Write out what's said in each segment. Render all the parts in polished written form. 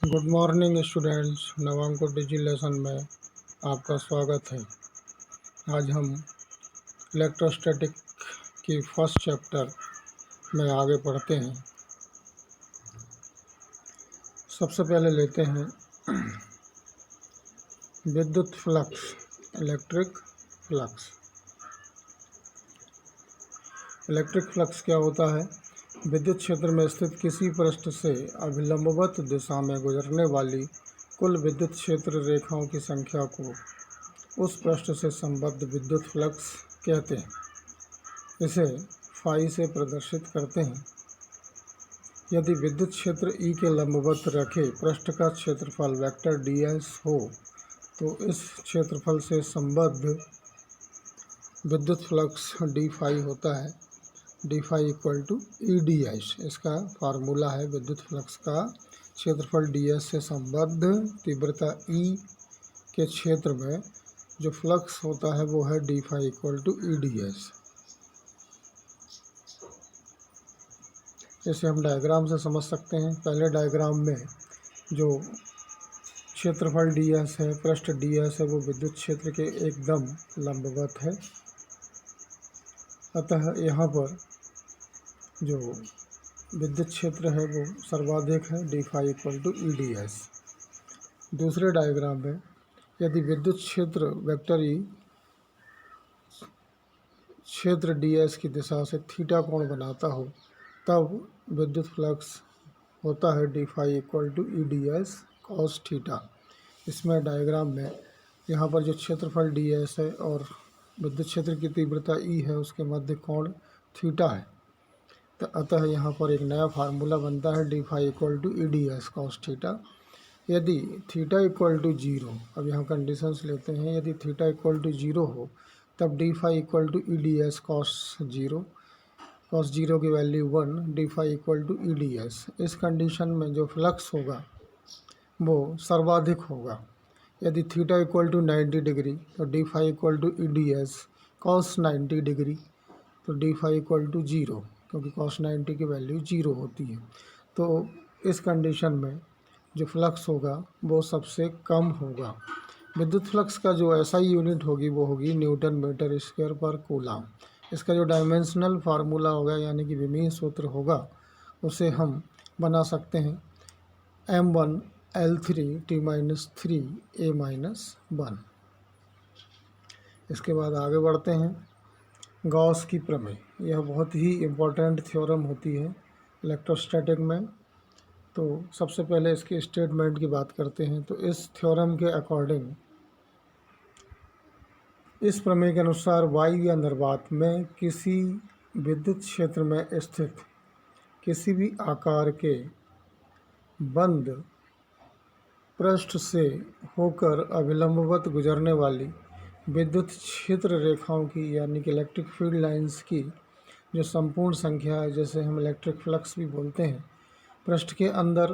Good morning students, नवांकुर डिजी lesson में आपका स्वागत है। आज हम इलेक्ट्रोस्टैटिक की फर्स्ट चैप्टर में आगे पढ़ते हैं। सबसे पहले लेते हैं विद्युत flux, electric flux. Electric flux क्या होता है? विद्युत क्षेत्र में स्थित किसी पृष्ठ से अभिलंबवत दिशा में गुजरने वाली कुल विद्युत क्षेत्र रेखाओं की संख्या को उस पृष्ठ से संबद्ध विद्युत फ्लक्स कहते हैं। इसे फाई से प्रदर्शित करते हैं। यदि विद्युत क्षेत्र ई के लंबवत रखे पृष्ठ का क्षेत्रफल वेक्टर ds हो तो इस क्षेत्रफल से संबद्ध विद्युत फ्लक्स डी फाई होता है। D phi equal to E D s इसका फार्मूला है। विद्युत फ्लक्स का क्षेत्रफल ds से संबद्ध तीव्रता ई के क्षेत्र में जो फ्लक्स होता है वो है d phi equal to E D s. इसे हम डायग्राम से समझ सकते हैं। पहले डायग्राम में जो क्षेत्रफल ds है, पृष्ठ ds है, वो विद्युत क्षेत्र के एकदम लंबवत है। अतः यहाँ पर जो विद्युत क्षेत्र है वो सर्वाधिक है, d phi equal to E D s. दूसरे डायग्राम में यदि विद्युत क्षेत्र वेक्टर ई क्षेत्र ds की दिशा से थीटा कोण बनाता हो तब विद्युत फ्लक्स होता है d phi equal to E D S cos theta. इसमें डायग्राम में यहाँ पर जो क्षेत्रफल ds है और विद्युत क्षेत्र की तीव्रता ई है उसके मध्य कोण थीटा है। तो अतः यहाँ पर एक नया फार्मूला बनता है d phi equal to E D S cos theta. यदि थीटा इक्वल टू जीरो, अब यहाँ कंडीशंस लेते हैं, यदि थीटा इक्वल टू जीरो हो तब D phi equal to E D S cos zero, cos zero की value 1, D phi equal to E D S. इस कंडीशन में जो फ्लक्स होगा वो सर्वाधिक होगा। यदि थीटा इक्वल टू 90 डिग्री तो D phi equal to E D S cos 90 degree, तो D phi equal to zero, क्योंकि कॉस 90 की वैल्यू जीरो होती है। तो इस कंडीशन में जो फ्लक्स होगा वो सबसे कम होगा। विद्युत फ्लक्स का जो SI यूनिट होगी वो होगी न्यूटन मीटर स्क्वायर पर कूलम। इसका जो डायमेंशनल फार्मूला होगा यानी कि विमीय सूत्र होगा उसे हम बना सकते हैं m1 L3 T-3 A-1। इसके बाद आगे बढ़ते हैं। गॉस की प्रमेय, यह बहुत ही इम्पोर्टेंट थ्योरम होती है इलेक्ट्रोस्टैटिक में। तो सबसे पहले इसके स्टेटमेंट की बात करते हैं। तो इस थ्योरम के अकॉर्डिंग, इस प्रमेय के अनुसार वायु या निर्वात में किसी विद्युत क्षेत्र में स्थित किसी भी आकार के बंद पृष्ठ से होकर अभिलंबवत गुजरने वाली विद्युत क्षेत्र रेखाओं की यानी कि इलेक्ट्रिक फील्ड लाइंस की जो संपूर्ण संख्या है, जैसे हम इलेक्ट्रिक फ्लक्स भी बोलते हैं, पृष्ठ के अंदर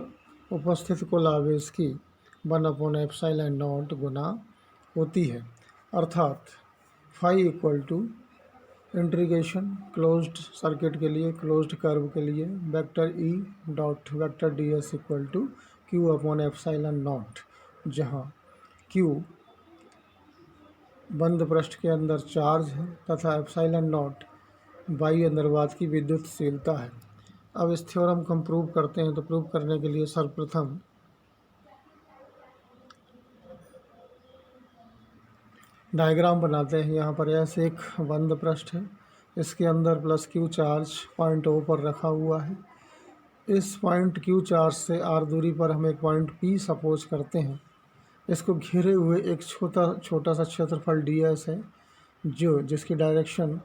उपस्थित कुल आवेश की 1/ε0 गुना होती है। अर्थात phi equal to integration closed circuit के लिए, क्लोज्ड कर्व के लिए vector e dot vector d s equal to Q/ε0, जहाँ Q बंद पृष्ठ के अंदर चार्ज है तथा ε0 वायु निर्वात की विद्युतशीलता है। अब इस थ्योरम को हम प्रूव करते हैं। तो प्रूव करने के लिए सर्वप्रथम डायग्राम बनाते हैं। यहाँ पर ऐसे एक बंद पृष्ठ है, इसके अंदर plus Q charge point O पर रखा हुआ है। इस पॉइंट Q चार्ज से R दूरी पर हम एक पॉइंट P सपोज करते हैं। इसको घेरे हुए एक छोटा सा क्षेत्रफल ds है जिसकी डायरेक्शन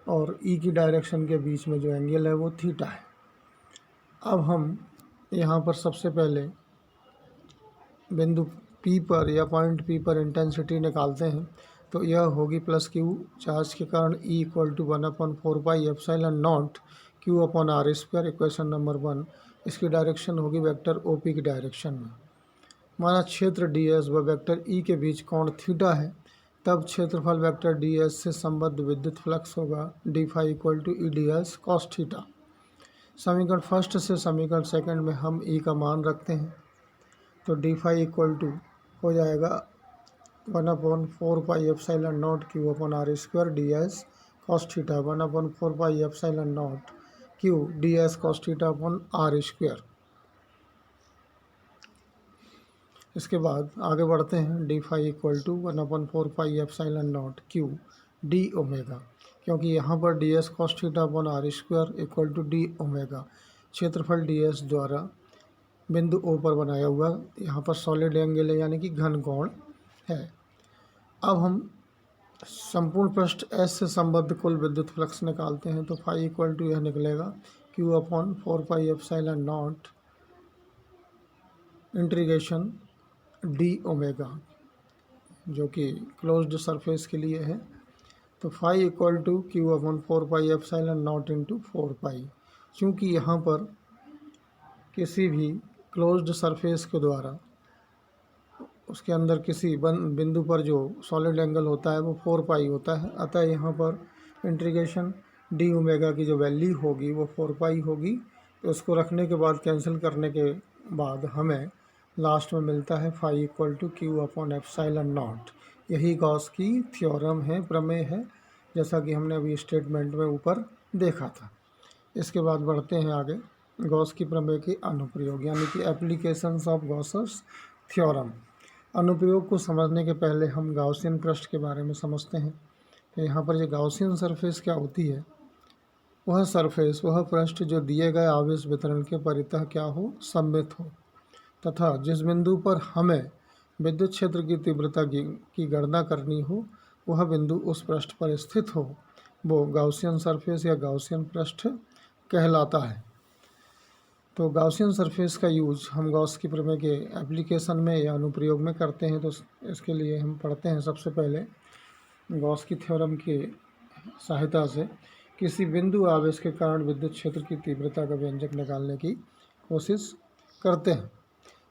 और E की डायरेक्शन के बीच में जो एंगल है वो थीटा है। अब हम यहाँ पर सबसे पहले बिंदु P पर या पॉइंट P पर इंटेंसिटी निकालते हैं। तो यह होगी प्लस Q चार्ज के कारण E equal to 1/4πε0 Q/r², equation number 1। इसकी डायरेक्शन होगी वेक्टर OP की डायरेक्शन में। माना क्षेत्र ds व वेक्टर E के बीच कोण थीटा है, तब क्षेत्रफल वेक्टर ds से संबद्ध विद्युत फ्लक्स होगा d phi equal to E D S cos theta. समीकरण फर्स्ट से समीकरण सेकंड में हम E का मान रखते हैं। तो डी फाई इक्वल टू हो जाएगा 1/4πε0 Q upon R square D S cos theta, 1/4πε0 Q D S cos theta upon R square. इसके बाद आगे बढ़ते हैं, D phi equal to 1/4πε0 Q D omega, क्योंकि यहाँ पर D S cos theta upon R square equal to D omega क्षेत्रफल D S द्वारा बिंदु ओ पर बनाया हुआ यहाँ पर सॉलिड एंगल है, यानी कि घन कोण है। अब हम संपूर्ण पृष्ठ एस से संबद्ध कुल विद्युत फ्लक्स निकालते हैं, तो फाई इक्वल टू यह निकलेगा Q upon 4πε0 integration D omega, जो कि क्लोज्ड सरफेस के लिए है। तो phi equal to Q upon 4πε0 into 4π, चूँकि यहाँ पर किसी भी क्लोज्ड सरफेस के द्वारा उसके अंदर किसी बिंदु पर जो सॉलिड एंगल होता है वो 4π होता है, अतः यहाँ पर इंटीग्रेशन डी ओमेगा की जो वैल्यू होगी वो 4π होगी। तो उसको रखने के बाद कैंसिल करने के बाद हमें लास्ट में मिलता है phi equal to Q upon ε0। यही गॉस की थ्योरम है, प्रमेय है, जैसा कि हमने अभी स्टेटमेंट में ऊपर देखा था। इसके बाद बढ़ते हैं आगे, गॉस की प्रमेय के अनुप्रयोग यानी कि एप्लीकेशंस ऑफ गॉसस थ्योरम। अनुप्रयोग को समझने के पहले हम गाउसियन पृष्ठ के बारे में समझते हैं। तो यहाँ पर ये गाउसियन सरफेस क्या होती है? वह सरफेस, वह पृष्ठ जो दिए गए आवेश वितरण के परितः क्या हो, सममित हो, तथा जिस बिंदु पर हमें विद्युत क्षेत्र की तीव्रता की गणना करनी हो वह बिंदु उस पृष्ठ पर स्थित हो, वो गाउसियन सरफेस या गाउसियन पृष्ठ कहलाता है। तो गाउसियन सरफेस का यूज हम गॉस की प्रमेय के एप्लीकेशन में या अनुप्रयोग में करते हैं। तो इसके लिए हम पढ़ते हैं सबसे पहले गॉस की थ्योरम की सहायता से किसी बिंदु आवेश के कारण विद्युत क्षेत्र की तीव्रता का व्यंजक निकालने की कोशिश करते हैं।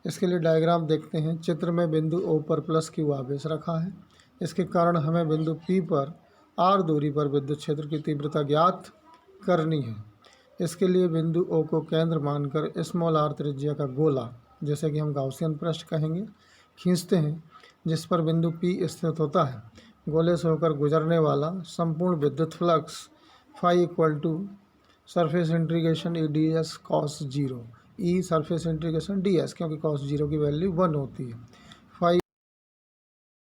इसके लिए डायग्राम देखते हैं। चित्र में बिंदु ओ पर प्लस क्यू आवेश रखा है। इसके कारण हमें बिंदु पी पर आर दूरी पर विद्युत क्षेत्र की तीव्रता ज्ञात करनी है। इसके लिए बिंदु ओ को केंद्र मानकर स्मॉल आर त्रिज्या का गोला, जैसे कि हम गाउसियन पृष्ठ कहेंगे, खींचते हैं, जिस पर बिंदु पी स्थित होता है। गोले से होकर गुजरने वाला संपूर्ण विद्युत flux phi equal to surface integration e D S cos zero, e surface integration d s, क्योंकि कॉस जीरो की वैल्यू 1 होती है।